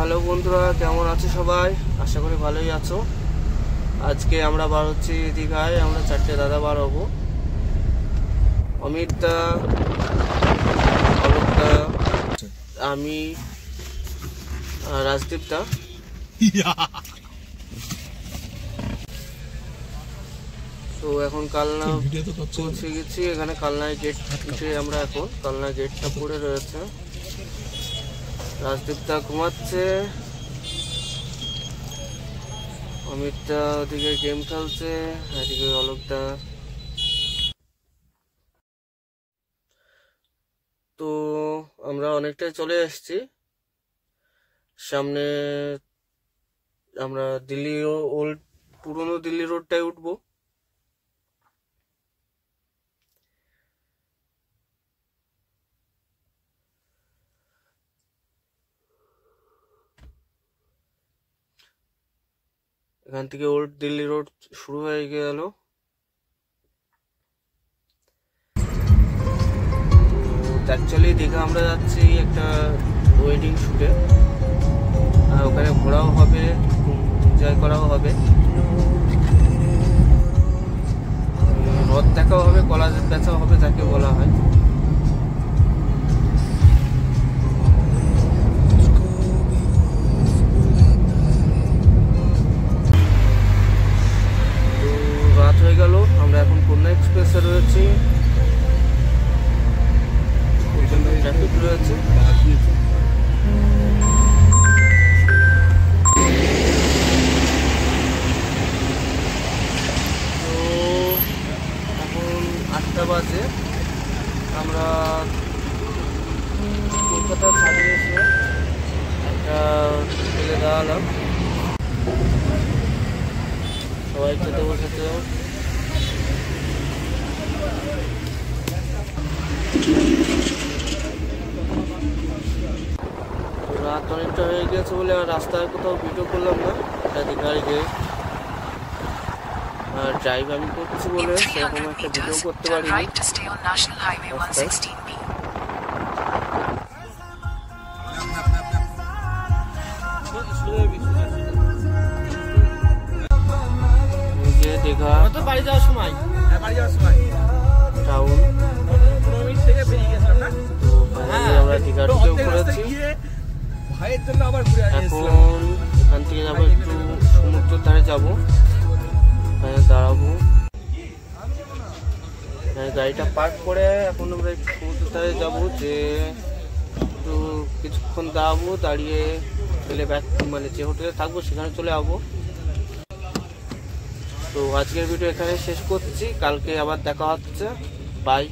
Hello বন্ধুরা, কেমন আছো সবাই? আশা করি ভালোই আছো। আজকে আমরা বার হচ্ছি দীঘায়। আমরা 4টে দাদা বার হবো। অমিতদা, অলোকদা, আমি, রাজদীপদা। তো এখন কালনা পৌঁছে গেছি। এখানে কালনায় গেট উঠে আমরা এখন কালনা গেটটা পড়ে রয়েছে। রাজদীপদা ঘুমাচ্ছে, অমিতদা ওদিকে গেম খেলছে, এদিকে অলোকদা। তো আমরা অনেকটাই চলে এসেছি। সামনে আমরা দিল্লি ওল্ড পুরনো দিল্লি রোডটায় উঠবো। এখান থেকে ওল্ড দিল্লি রোড শুরু হয়ে গেল। অ্যাকচুয়ালি দীঘা আমরা যাচ্ছি একটা ওয়েডিং শুটে। ওখানে ঘোরাও হবে, এনজয় করাও হবে, রথ দেখাও হবে, কলা বেচাও হবে, যাকে বলা হয়। তো রাত হয়ে গেল, আমরা এখন কন্যা এক্সপ্রেসে রয়েছি। ট্রাফিক রয়েছে। তো এখন 8টা বাজে। আমরা কলকাতা ছাড়িয়ে এসে একটা হোটেলে দাঁড়ালাম। সবাই খেতে বসেছে। রাত অনেকটা হয়ে গেছে বলে আর রাস্তায় কোথাও ভিডিও করলাম না। দীঘায় গিয়ে আর ড্রাইভ আমি করছি বলে সেরকম একটা ভিডিও করতে পারিনি। দীঘা বাড়ি যাওয়ার সময় টাউন। আমরা দীঘা ঢুকেও পড়েছি। এখন এখান থেকে যাবো একটু সমুদ্রের ধারে যাবো, দাঁড়াবো। গাড়িটা পার্ক করে এখন আমরা একটু সমুদ্রের ধারে যাবো, যে একটু কিছুক্ষণ দাঁড়াবো, দাঁড়িয়ে গেলে ব্যাক মানে যে হোটেলে থাকবো সেখানে চলে যাবো। তো আজকের ভিডিও এখানে শেষ করছি, কালকে আবার দেখা হচ্ছে। বাই।